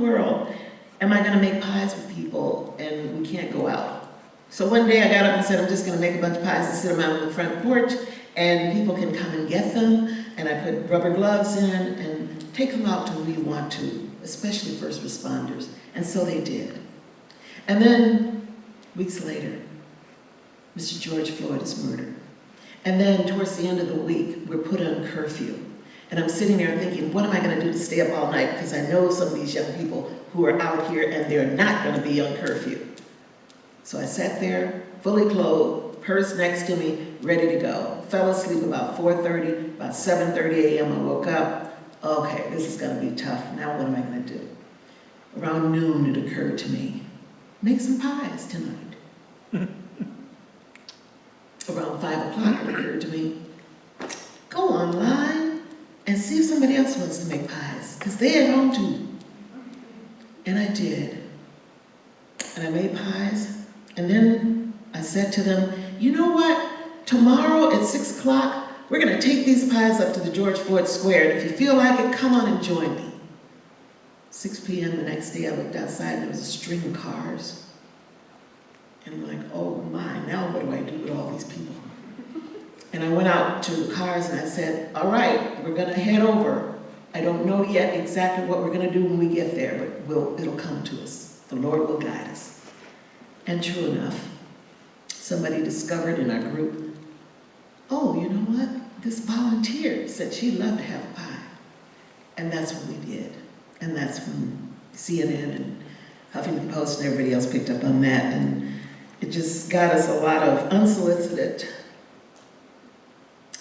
world am I gonna make pies with people and we can't go out? So one day I got up and said, I'm just gonna make a bunch of pies and sit them out on the front porch and people can come and get them. And I put rubber gloves in and take them out to who you want to, especially first responders. And so they did. And then, weeks later, Mr. George Floyd is murdered. And then towards the end of the week, we're put on curfew. And I'm sitting there thinking, what am I gonna do to stay up all night? Because I know some of these young people who are out here and they're not gonna be on curfew. So I sat there, fully clothed, purse next to me, ready to go. Fell asleep about 4:30, about 7:30 a.m. I woke up. Okay, this is gonna be tough. Now what am I gonna do? Around noon it occurred to me, make some pies tonight. Around 5 o'clock it occurred to me, go online and see if somebody else wants to make pies, because they're at home too. And I did. And I made pies, and then I said to them, you know what? Tomorrow at 6 o'clock, we're gonna take these pies up to the George Floyd Square, and if you feel like it, come on and join me. 6 p.m. the next day, I looked outside and there was a string of cars. And I'm like, oh my, now what do I do with all these people? And I went out to the cars and I said, all right, we're gonna head over. I don't know yet exactly what we're gonna do when we get there, but it'll come to us. The Lord will guide us. And true enough, somebody discovered in our group, oh, you know what? This volunteer said she'd love to have a pie. And that's what we did. And that's when CNN and Huffington Post and everybody else picked up on that. And it just got us a lot of unsolicited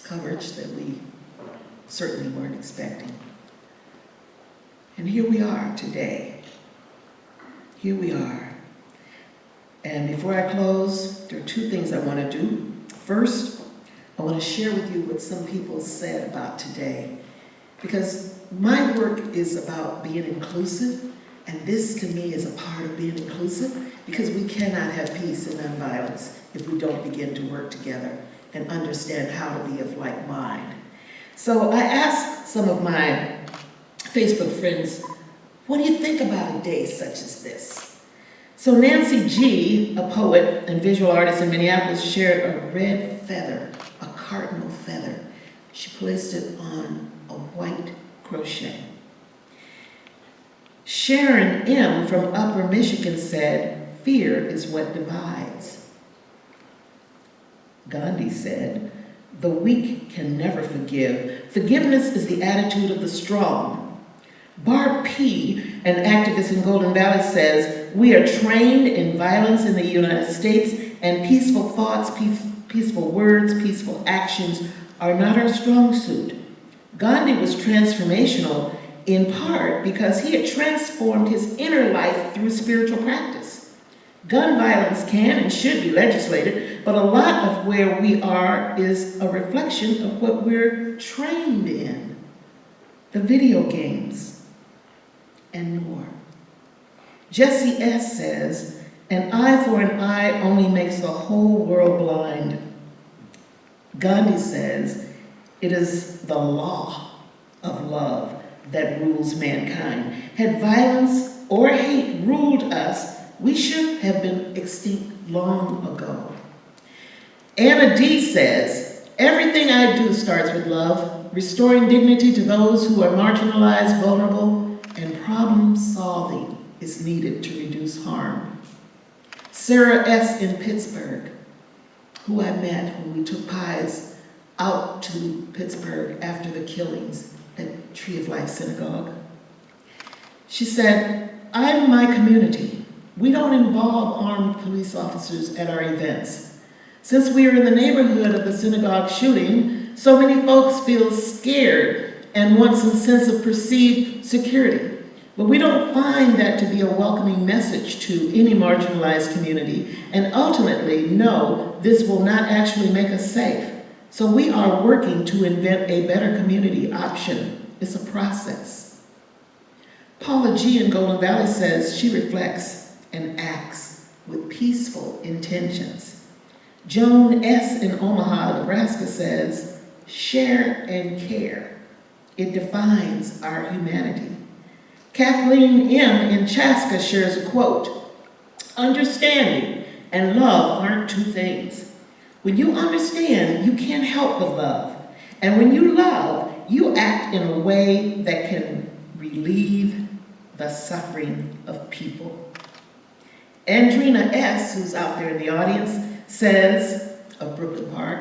coverage that we certainly weren't expecting. And here we are today. Here we are. And before I close, there are two things I want to do. First, I want to share with you what some people said about today. Because my work is about being inclusive, and this to me is a part of being inclusive, because we cannot have peace and nonviolence if we don't begin to work together and understand how to be of like mind. So I asked some of my Facebook friends, what do you think about a day such as this? So Nancy G, a poet and visual artist in Minneapolis, shared a red feather, a cardinal feather. She placed it on a white crochet. Sharon M. from Upper Michigan said, fear is what divides. Gandhi said, the weak can never forgive. Forgiveness is the attitude of the strong. Barb P., an activist in Golden Valley, says, we are trained in violence in the United States, and peaceful thoughts, peaceful words, peaceful actions are not our strong suit. Gandhi was transformational in part because he had transformed his inner life through spiritual practice. Gun violence can and should be legislated, but a lot of where we are is a reflection of what we're trained in. The video games and more. Jesse S. says, an eye for an eye only makes the whole world blind. Gandhi says, it is the law of love that rules mankind. Had violence or hate ruled us, we should have been extinct long ago. Anna D. says, everything I do starts with love, restoring dignity to those who are marginalized, vulnerable, and problem solving is needed to reduce harm. Sarah S. in Pittsburgh, who I met when we took pies out to Pittsburgh after the killings at Tree of Life Synagogue. She said, I'm my community. We don't involve armed police officers at our events. Since we are in the neighborhood of the synagogue shooting, so many folks feel scared and want some sense of perceived security. But we don't find that to be a welcoming message to any marginalized community, and ultimately, no, this will not actually make us safe. So we are working to invent a better community option. It's a process. Paula G. in Golden Valley says she reflects and acts with peaceful intentions. Joan S. in Omaha, Nebraska says, share and care. It defines our humanity. Kathleen M. in Chaska shares a quote, "Understanding and love aren't two things. When you understand, you can't help but love. And when you love, you act in a way that can relieve the suffering of people." Andrina S., who's out there in the audience, says, of Brooklyn Park,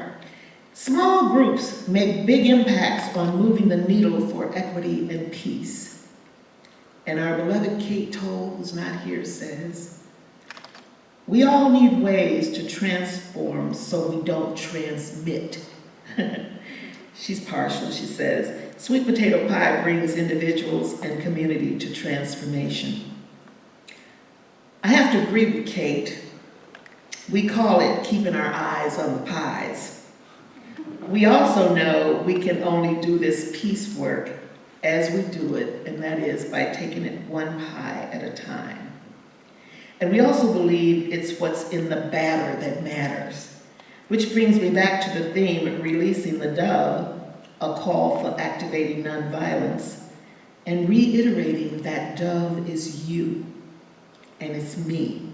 "Small groups make big impacts on moving the needle for equity and peace." And our beloved Kate Toll, who's not here, says, "We all need ways to transform so we don't transmit." She's partial, she says, "Sweet potato pie brings individuals and community to transformation." I have to agree with Kate. We call it keeping our eyes on the pies. We also know we can only do this peace work as we do it, and that is by taking it one pie at a time. And we also believe it's what's in the batter that matters, which brings me back to the theme, Releasing the Dove, a call for activating nonviolence, and reiterating that dove is you, and it's me.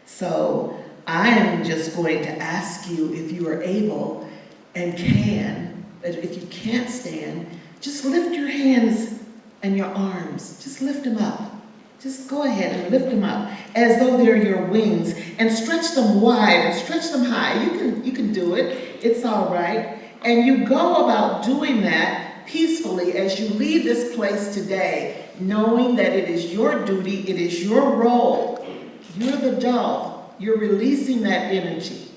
So I am just going to ask you if you are able and can, but if you can't stand, just lift your hands and your arms. Just lift them up. Just go ahead and lift them up as though they're your wings and stretch them wide and stretch them high. You can do it. It's all right. And you go about doing that peacefully as you leave this place today, knowing that it is your duty, it is your role. You're the dove. You're releasing that energy.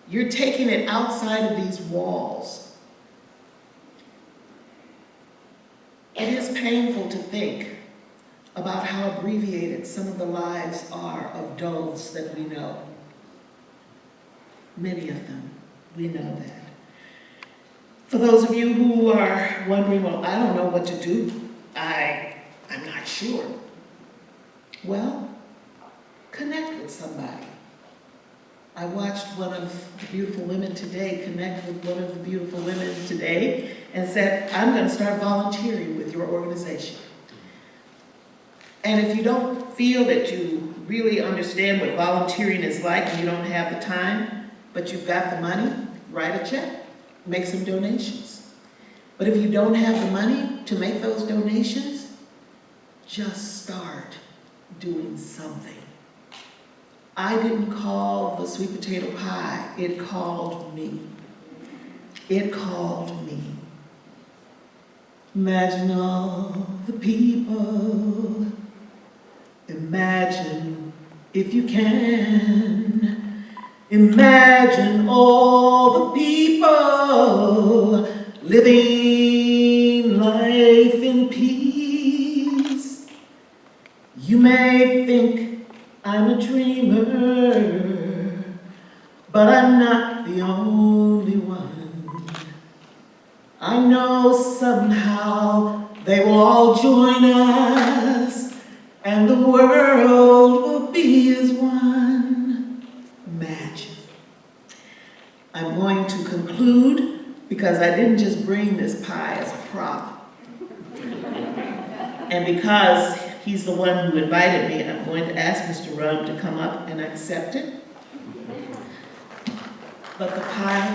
You're taking it outside of these walls. It is painful to think about how abbreviated some of the lives are of doves that we know. Many of them, we know that. For those of you who are wondering, well, I don't know what to do, I'm not sure. Well, connect with somebody. I watched one of the beautiful women today connect with one of the beautiful women today and said, I'm going to start volunteering with your organization. And if you don't feel that you really understand what volunteering is like and you don't have the time, but you've got the money, write a check, make some donations. But if you don't have the money to make those donations, just start doing something. I didn't call the sweet potato pie, it called me. It called me. Imagine all the people. Imagine if you can. Imagine all the people living life in peace. You may think I'm a dreamer, but I'm not the only one. I know somehow they will all join us, and the world will be as one. Imagine. I'm going to conclude because I didn't just bring this pie as a prop. And because he's the one who invited me, I'm going to ask Mr. Rum to come up and accept it. But the pie